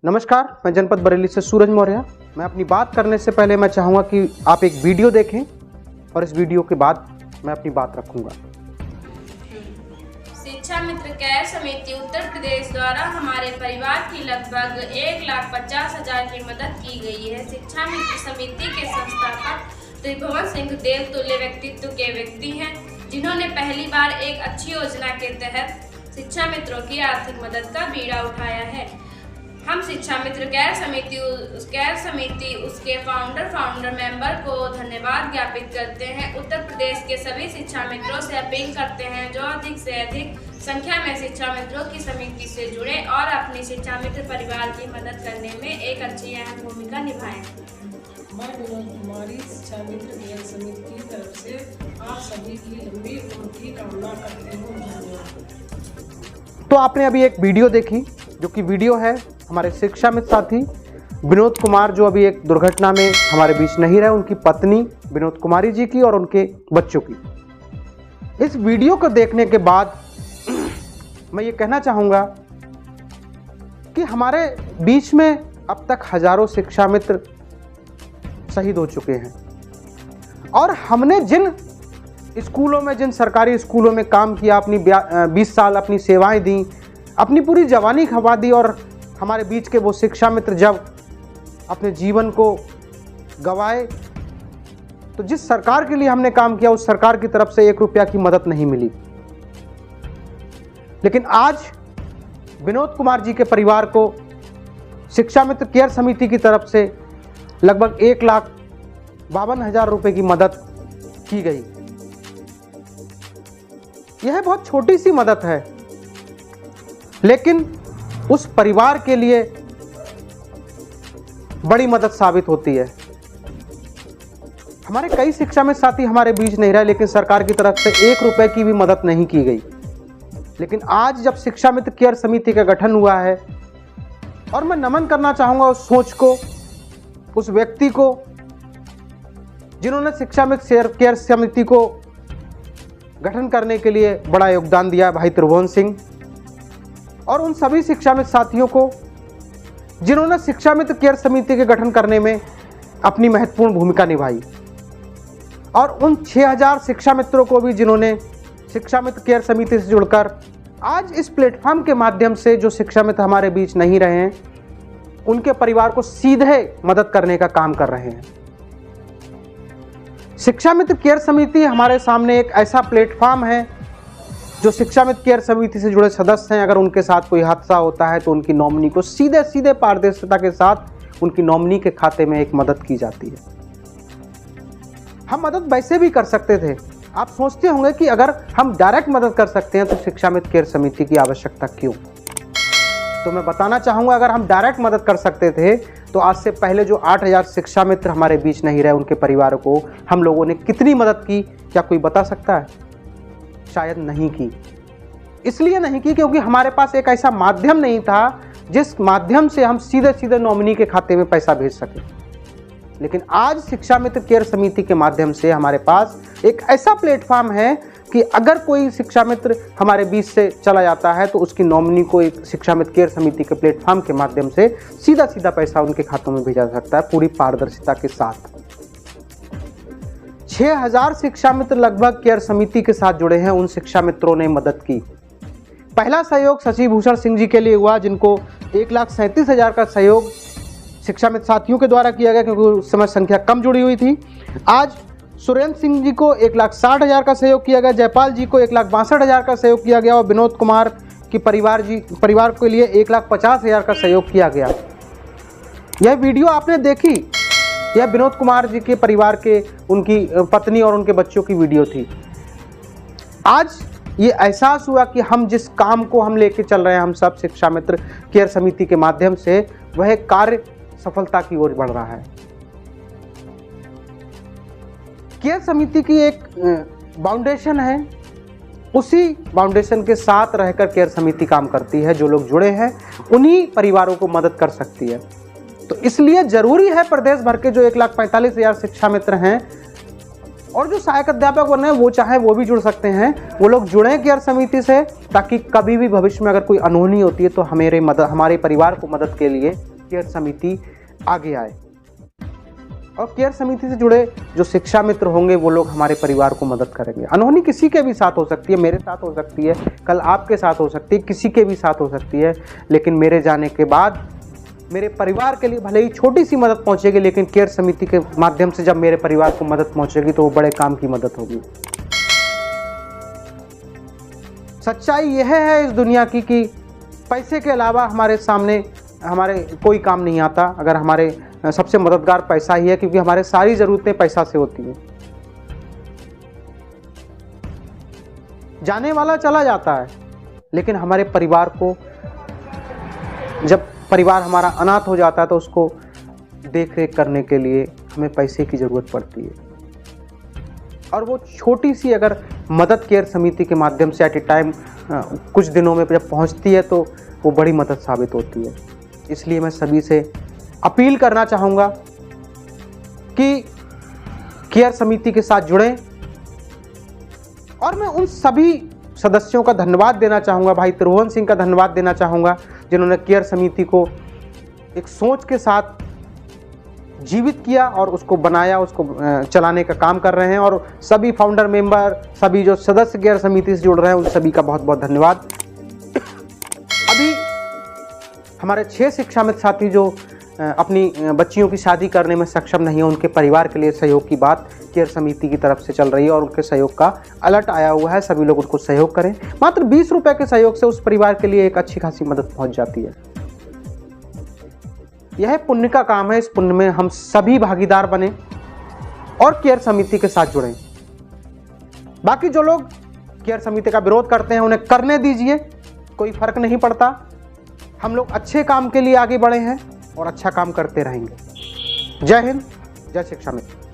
नमस्कार, मैं जनपद बरेली से सूरज मौर्य। मैं अपनी बात करने से पहले मैं चाहूँगा कि आप एक वीडियो देखें और इस वीडियो के बाद मैं अपनी बात रखूँगा। शिक्षा मित्र कैर समिति उत्तर प्रदेश द्वारा हमारे परिवार की लगभग 1,50,000 की मदद की गई है। शिक्षा मित्र समिति के संस्थापक त्रिभुवन सिंह देवतुल्य व्यक्तित्व के व्यक्ति हैं, जिन्होंने पहली बार एक अच्छी योजना के तहत शिक्षा मित्रों की आर्थिक मदद का बीड़ा उठाया है। हम शिक्षा मित्र कैर समिति उसके फाउंडर मेंबर को धन्यवाद ज्ञापित करते हैं। उत्तर प्रदेश के सभी शिक्षा मित्रों से अपील करते हैं जो अधिक से अधिक संख्या में शिक्षा मित्रों की समिति से जुड़े और अपनी शिक्षा मित्र परिवार की मदद करने में एक अच्छी अहम भूमिका निभाएं। मैं विनोद कुमारी शिक्षा मित्र कैर समिति की तरफ से आप सभी की लंबी उम्र की कामना करते हूँ। धन्यवाद। तो आपने अभी एक वीडियो देखी, जो कि वीडियो है हमारे शिक्षा मित्र साथी विनोद कुमार, जो अभी एक दुर्घटना में हमारे बीच नहीं रहे, उनकी पत्नी विनोद कुमारी जी की और उनके बच्चों की। इस वीडियो को देखने के बाद मैं ये कहना चाहूँगा कि हमारे बीच में अब तक हजारों शिक्षा मित्र शहीद हो चुके हैं और हमने जिन स्कूलों में, जिन सरकारी स्कूलों में काम किया, अपनी 20 साल अपनी सेवाएं दी, अपनी पूरी जवानी खपा दी, और हमारे बीच के वो शिक्षा मित्र जब अपने जीवन को गंवाए तो जिस सरकार के लिए हमने काम किया उस सरकार की तरफ से 1 रुपया की मदद नहीं मिली। लेकिन आज विनोद कुमार जी के परिवार को शिक्षा मित्र केयर समिति की तरफ से लगभग 1,52,000 रुपए की मदद की गई। यह बहुत छोटी सी मदद है, लेकिन उस परिवार के लिए बड़ी मदद साबित होती है। हमारे कई शिक्षा मित्र साथी हमारे बीच नहीं रहे, लेकिन सरकार की तरफ से 1 रुपए की भी मदद नहीं की गई। लेकिन आज जब शिक्षा मित्र केयर समिति का गठन हुआ है, और मैं नमन करना चाहूंगा उस सोच को, उस व्यक्ति को जिन्होंने शिक्षा मित्र केयर समिति को गठन करने के लिए बड़ा योगदान दिया, भाई त्रिभुवन सिंह, और उन सभी शिक्षा मित्र साथियों को जिन्होंने शिक्षा मित्र केयर समिति के गठन करने में अपनी महत्वपूर्ण भूमिका निभाई, और उन 6,000 शिक्षा मित्रों को भी जिन्होंने शिक्षा मित्र केयर समिति से जुड़कर आज इस प्लेटफॉर्म के माध्यम से जो शिक्षा मित्र हमारे बीच नहीं रहे हैं, उनके परिवार को सीधे मदद करने का काम कर रहे हैं। शिक्षा मित्र केयर समिति हमारे सामने एक ऐसा प्लेटफॉर्म है जो शिक्षा मित्र केयर समिति से जुड़े सदस्य हैं, अगर उनके साथ कोई हादसा होता है तो उनकी नॉमिनी को सीधे पारदर्शिता के साथ उनकी नॉमिनी के खाते में एक मदद की जाती है। हम मदद वैसे भी कर सकते थे। आप सोचते होंगे कि अगर हम डायरेक्ट मदद कर सकते हैं तो शिक्षा मित्र केयर समिति की आवश्यकता क्यों? तो मैं बताना चाहूँगा, अगर हम डायरेक्ट मदद कर सकते थे तो आज से पहले जो 8,000 शिक्षा मित्र हमारे बीच नहीं रहे, उनके परिवारों को हम लोगों ने कितनी मदद की, क्या कोई बता सकता है? शायद नहीं की। इसलिए नहीं की क्योंकि हमारे पास एक ऐसा माध्यम नहीं था जिस माध्यम से हम सीधे नॉमिनी के खाते में पैसा भेज सके। लेकिन आज शिक्षा मित्र केयर समिति के माध्यम से हमारे पास एक ऐसा प्लेटफॉर्म है कि अगर कोई शिक्षा मित्र हमारे बीच से चला जाता है तो उसकी नॉमिनी को एक शिक्षा मित्र केयर समिति के प्लेटफॉर्म के माध्यम से सीधा पैसा उनके खातों में भेजा जा सकता है, पूरी पारदर्शिता के साथ। 6,000 शिक्षा मित्र लगभग केयर समिति के साथ जुड़े हैं। उन शिक्षा मित्रों ने मदद की। पहला सहयोग शशि भूषण सिंह जी के लिए हुआ, जिनको 1,37,000 का सहयोग शिक्षा मित्र साथियों के द्वारा किया गया, क्योंकि उस समय संख्या कम जुड़ी हुई थी। आज सुरेंद्र सिंह जी को 1,60,000 का सहयोग किया गया, जयपाल जी को 1,62,000 का सहयोग किया गया, और विनोद कुमार की परिवार के लिए 1,50,000 का सहयोग किया गया। यह वीडियो आपने देखी, यह विनोद कुमार जी के परिवार के, उनकी पत्नी और उनके बच्चों की वीडियो थी। आज ये एहसास हुआ कि हम जिस काम को हम लेके चल रहे हैं, हम सब शिक्षा मित्र केयर समिति के माध्यम से, वह कार्य सफलता की ओर बढ़ रहा है। केयर समिति की एक फाउंडेशन है, उसी फाउंडेशन के साथ रहकर केयर समिति काम करती है। जो लोग जुड़े हैं उन्हीं परिवारों को मदद कर सकती है। तो इसलिए जरूरी है प्रदेश भर के जो 1,45,000 शिक्षा मित्र हैं, और जो सहायक अध्यापक बने वो चाहे वो भी जुड़ सकते हैं, वो लोग जुड़ें केयर समिति से, ताकि कभी भी भविष्य में अगर कोई अनहोनी होती है तो हमारे परिवार को मदद के लिए केयर समिति आगे आए। और केयर समिति से जुड़े जो शिक्षा मित्र होंगे वो लोग हमारे परिवार को मदद करेंगे। अनहोनी किसी के भी साथ हो सकती है, मेरे साथ हो सकती है, कल आपके साथ हो सकती है, किसी के भी साथ हो सकती है, लेकिन मेरे जाने के बाद मेरे परिवार के लिए भले ही छोटी सी मदद पहुंचेगी, लेकिन केयर समिति के माध्यम से जब मेरे परिवार को मदद पहुंचेगी तो वो बड़े काम की मदद होगी। सच्चाई यह है इस दुनिया की कि पैसे के अलावा हमारे सामने हमारे कोई काम नहीं आता। अगर हमारे सबसे मददगार पैसा ही है, क्योंकि हमारे सारी ज़रूरतें पैसा से होती हैं। जाने वाला चला जाता है, लेकिन हमारे परिवार को, जब परिवार हमारा अनाथ हो जाता है तो उसको देख रेख करने के लिए हमें पैसे की ज़रूरत पड़ती है। और वो छोटी सी अगर मदद केयर समिति के माध्यम से एट ए टाइम कुछ दिनों में जब पहुंचती है तो वो बड़ी मदद साबित होती है। इसलिए मैं सभी से अपील करना चाहूँगा कि केयर समिति के साथ जुड़ें। और मैं उन सभी सदस्यों का धन्यवाद देना चाहूँगा, भाई त्रिभुवन सिंह का धन्यवाद देना चाहूँगा, जिन्होंने केयर समिति को एक सोच के साथ जीवित किया और उसको बनाया, उसको चलाने का काम कर रहे हैं। और सभी फाउंडर मेंबर, सभी जो सदस्य केयर समिति से जुड़ रहे हैं, उन सभी का बहुत बहुत धन्यवाद। अभी हमारे 6 शिक्षा मित्र साथी जो अपनी बच्चियों की शादी करने में सक्षम नहीं है, उनके परिवार के लिए सहयोग की बात केयर समिति की तरफ से चल रही है और उनके सहयोग का अलर्ट आया हुआ है। सभी लोग उनको सहयोग करें। मात्र 20 रुपए के सहयोग से उस परिवार के लिए एक अच्छी खासी मदद पहुंच जाती है। यह पुण्य का काम है। इस पुण्य में हम सभी भागीदार बने और केयर समिति के साथ जुड़ें। बाकी जो लोग केयर समिति का विरोध करते हैं उन्हें करने दीजिए, कोई फर्क नहीं पड़ता। हम लोग अच्छे काम के लिए आगे बढ़े हैं और अच्छा काम करते रहेंगे। जय हिंद, जय शिक्षा मित्र।